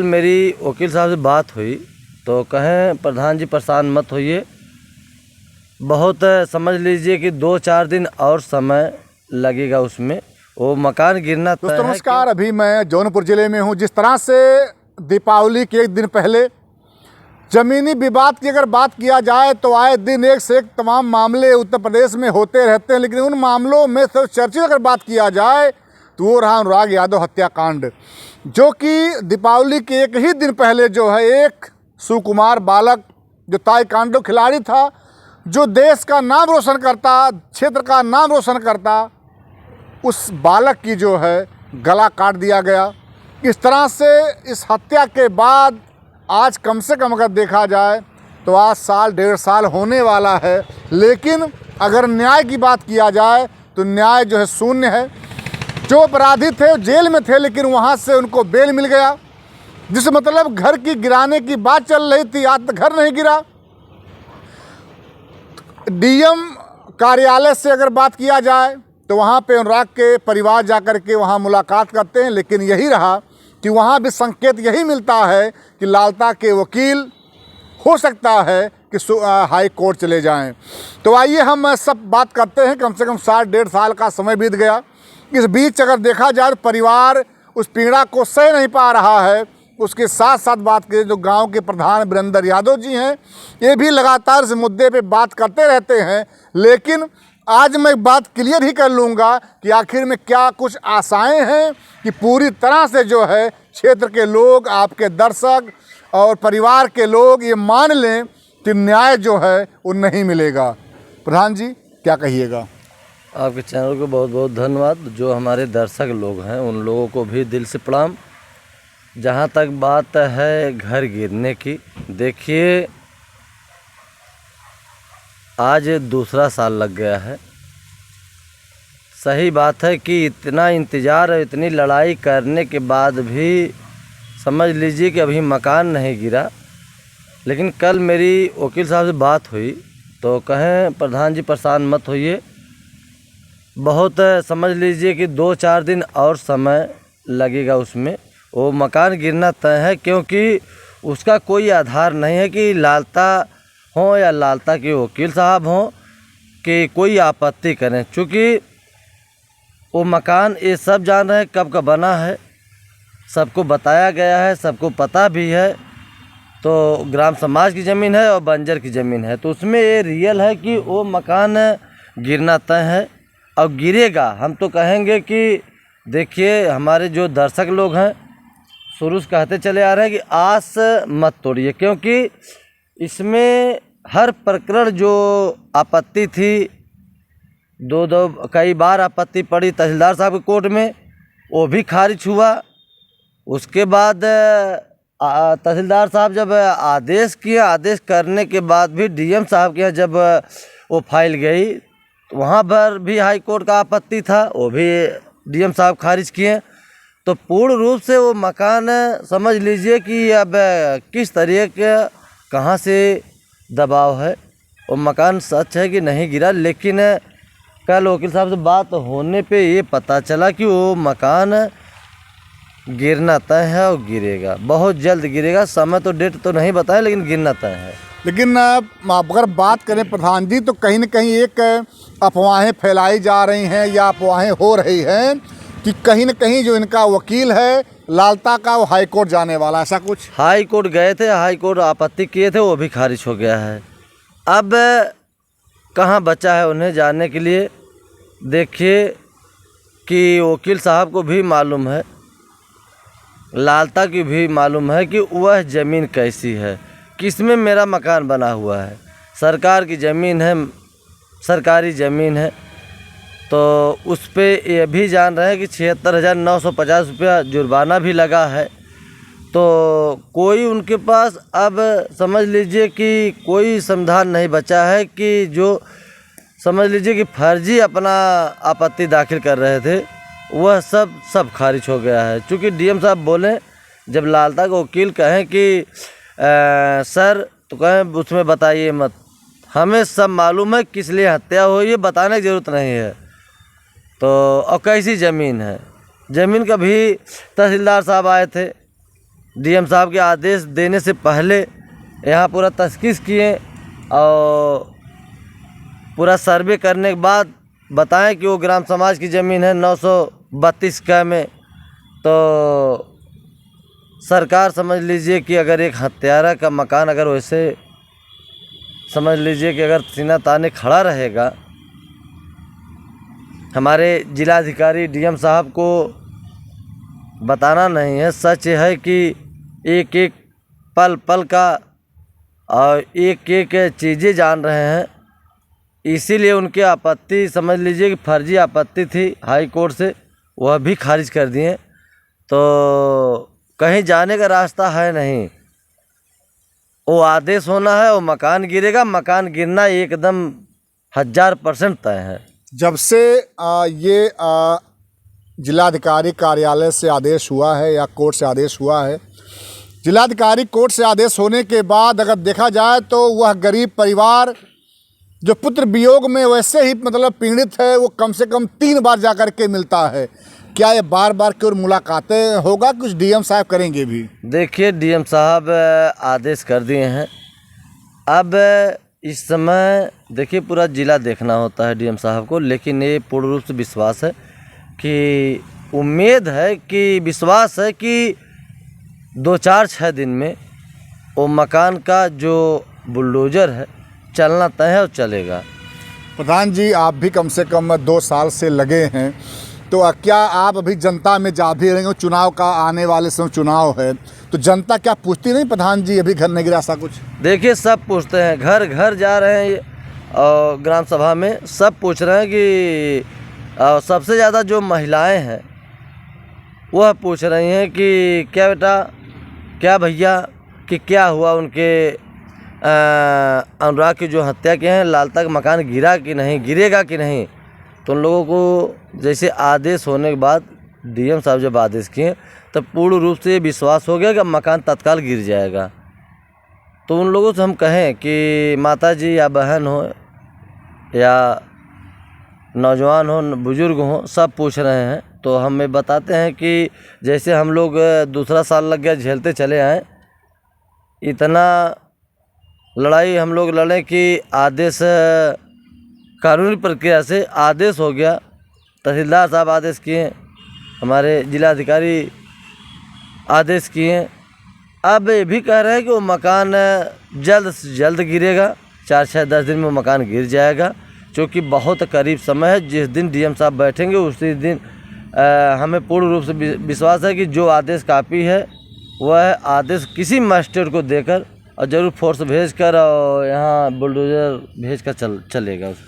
मेरी वकील साहब से बात हुई तो कहें प्रधान जी परेशान मत होइए, बहुत समझ लीजिए कि 2-4 दिन और समय लगेगा, उसमें वो मकान गिरना तय है। दोस्तों नमस्कार, अभी मैं जौनपुर ज़िले में हूँ। जिस तरह से दीपावली के एक दिन पहले ज़मीनी विवाद की अगर बात किया जाए तो आए दिन एक से एक तमाम मामले उत्तर प्रदेश में होते रहते हैं, लेकिन उन मामलों में से चर्चित अगर बात किया जाए तो वो रहा अनुराग यादव हत्याकांड, जो कि दीपावली के एक ही दिन पहले जो है एक सुकुमार बालक जो ताइक्वांडो खिलाड़ी था, जो देश का नाम रोशन करता, क्षेत्र का नाम रोशन करता, उस बालक की जो है गला काट दिया गया। इस तरह से इस हत्या के बाद आज कम से कम अगर देखा जाए तो आज साल 1.5 साल होने वाला है, लेकिन अगर न्याय की बात किया जाए तो न्याय जो है शून्य है। जो अपराधी थे जेल में थे, लेकिन वहाँ से उनको बेल मिल गया, जिस मतलब घर की गिराने की बात चल रही थी, आज तक घर नहीं गिरा। डीएम कार्यालय से अगर बात किया जाए तो वहाँ पे अनुराग के परिवार जाकर के वहाँ मुलाकात करते हैं, लेकिन यही रहा कि वहाँ भी संकेत यही मिलता है कि लालता के वकील हो सकता है कि हाई कोर्ट चले जाएं। तो आइए हम सब बात करते हैं। कम से कम 1.5 साल का समय बीत गया। इस बीच अगर देखा जाए तो परिवार उस पीड़ा को सह नहीं पा रहा है। उसके साथ साथ बात करें जो गांव के प्रधान वीरेंद्र यादव जी हैं, ये भी लगातार इस मुद्दे पे बात करते रहते हैं, लेकिन आज मैं बात क्लियर ही कर लूँगा कि आखिर में क्या कुछ आशाएं हैं कि पूरी तरह से जो है क्षेत्र के लोग, आपके दर्शक और परिवार के लोग ये मान लें कि न्याय जो है वो नहीं मिलेगा। प्रधान जी क्या कहिएगा? आपके चैनल को बहुत बहुत धन्यवाद। जो हमारे दर्शक लोग हैं उन लोगों को भी दिल से प्रणाम। जहाँ तक बात है घर गिरने की, देखिए आज 2 साल लग गया है। सही बात है कि इतना इंतज़ार और इतनी लड़ाई करने के बाद भी समझ लीजिए कि अभी मकान नहीं गिरा। लेकिन कल मेरी वकील साहब से बात हुई तो कहें प्रधान जी परेशान मत होइए, बहुत समझ लीजिए कि 2-4 दिन और समय लगेगा, उसमें वो मकान गिरना तय है, क्योंकि उसका कोई आधार नहीं है कि लालता हो या लालता के वकील साहब हों कि कोई आपत्ति करें। चूँकि वो मकान ये सब जान रहे हैं कब का बना है, सबको बताया गया है, सबको पता भी है। तो ग्राम समाज की ज़मीन है और बंजर की ज़मीन है, तो उसमें ये रियल है कि वो मकान गिरना तय है और गिरेगा। हम तो कहेंगे कि देखिए हमारे जो दर्शक लोग हैं शुरू से कहते चले आ रहे हैं कि आस मत तोड़िए, क्योंकि इसमें हर प्रकरण जो आपत्ति थी, कई बार आपत्ति पड़ी तहसीलदार साहब के कोर्ट में, वो भी खारिज हुआ। उसके बाद तहसीलदार साहब जब आदेश किया, आदेश करने के बाद भी डीएम साहब के यहाँ जब वो फाइल गई तो वहाँ पर भी हाई कोर्ट का आपत्ति था, वो भी डीएम साहब खारिज किए। तो पूर्ण रूप से वो मकान समझ लीजिए कि अब किस तरह के कहाँ से दबाव है, वो मकान सच है कि नहीं गिरा। लेकिन कल वकील साहब से बात होने पे ये पता चला कि वो मकान गिरना तय है और गिरेगा, बहुत जल्द गिरेगा। समय तो डेट तो नहीं बताया, लेकिन गिरना तय है। लेकिन अगर बात करें प्रधान जी तो कहीं न कहीं एक अफवाहें फैलाई जा रही हैं या अफवाहें हो रही हैं कि कहीं न कहीं जो इनका वकील है लालता का वो हाई कोर्ट जाने वाला, ऐसा कुछ? हाई कोर्ट गए थे, हाई कोर्ट आपत्ति किए थे, वो भी खारिज हो गया है। अब कहाँ बचा है उन्हें जाने के लिए? देखिए कि वकील साहब को भी मालूम है, लालता की भी मालूम है कि वह ज़मीन कैसी है, किसमें मेरा मकान बना हुआ है। सरकार की ज़मीन है, सरकारी ज़मीन है, तो उस पे ये भी जान रहे हैं कि 76,950 रुपया जुर्माना भी लगा है। तो कोई उनके पास अब समझ लीजिए कि कोई समाधान नहीं बचा है कि जो समझ लीजिए कि फर्जी अपना आपत्ति दाखिल कर रहे थे, वह सब खारिज हो गया है। चूँकि डीएम साहब बोले, जब लालता के वकील कहें कि सर, तो कहें उसमें बताइए मत, हमें सब मालूम है किस लिए हत्या हुई है, बताने की ज़रूरत नहीं है। तो और कैसी ज़मीन है, ज़मीन का भी तहसीलदार साहब आए थे, डीएम साहब के आदेश देने से पहले यहाँ पूरा तस्कीस किए और पूरा सर्वे करने के बाद बताएं कि वो ग्राम समाज की ज़मीन है 932 क में। तो सरकार समझ लीजिए कि अगर एक हत्यारा का मकान अगर वैसे समझ लीजिए कि अगर सीना ताने खड़ा रहेगा, हमारे जिलाधिकारी डीएम साहब को बताना नहीं है, सच है कि एक एक पल पल का और एक एक चीज़ें जान रहे हैं। इसीलिए उनकी आपत्ति समझ लीजिए कि फर्जी आपत्ति थी हाई कोर्ट से, वह भी खारिज कर दिए। तो कहीं जाने का रास्ता है नहीं, वो आदेश होना है, वो मकान गिरेगा, मकान गिरना एकदम 1000% तय है। जब से ये जिलाधिकारी कार्यालय से आदेश हुआ है या कोर्ट से आदेश हुआ है, जिलाधिकारी कोर्ट से आदेश होने के बाद अगर देखा जाए तो वह गरीब परिवार जो पुत्र वियोग में वैसे ही मतलब पीड़ित है, वो कम से कम 3 बार जा कर के मिलता है। क्या ये बार बार की और मुलाकातें होगा, कुछ डीएम साहब करेंगे भी? देखिए, डीएम साहब आदेश कर दिए हैं। अब इस समय देखिए पूरा ज़िला देखना होता है डीएम साहब को, लेकिन ये पूर्ण रूप से विश्वास है कि उम्मीद है कि विश्वास है कि 2-4-6 दिन में वो मकान का जो बुलडोज़र है चलना तय है और चलेगा। प्रधान जी, आप भी कम से कम 2 साल से लगे हैं, तो क्या आप अभी जनता में जा भी रहे हो? चुनाव का आने वाले समय चुनाव है, तो जनता क्या पूछती नहीं प्रधान जी अभी घर नहीं गिरा ऐसा कुछ? देखिए, सब पूछते हैं, घर घर जा रहे हैं और ग्राम सभा में सब पूछ रहे हैं कि सबसे ज़्यादा जो महिलाएं हैं वह पूछ रही हैं कि क्या बेटा, क्या भैया, कि क्या हुआ उनके अनुराग की जो हत्या किए हैं, लालता का मकान गिरा कि नहीं, गिरेगा कि नहीं। तो उन लोगों को जैसे आदेश होने के बाद डीएम साहब जब आदेश किए तब पूर्ण रूप से विश्वास हो गया कि मकान तत्काल गिर जाएगा। तो उन लोगों से हम कहें कि माता जी या बहन हो या नौजवान हो, बुजुर्ग हो, सब पूछ रहे हैं, तो हमें बताते हैं कि जैसे हम लोग दूसरा साल लग गया झेलते चले आए, इतना लड़ाई हम लोग लड़े कि आदेश कानूनी प्रक्रिया से आदेश हो गया। तहसीलदार साहब आदेश किए, हमारे जिलाधिकारी आदेश किए। अब ये भी कह रहे हैं कि वो मकान जल्द से जल्द गिरेगा, 4-6-10 दिन में वो मकान गिर जाएगा, क्योंकि बहुत करीब समय है। जिस दिन डीएम साहब बैठेंगे उसी दिन हमें पूर्ण रूप से विश्वास है कि जो आदेश कापी है वह आदेश किसी मजिस्ट्रेट को देकर और ज़रूर फोर्स भेजकर और यहाँ बुलडोज़र भेजकर चलेगा उस पर।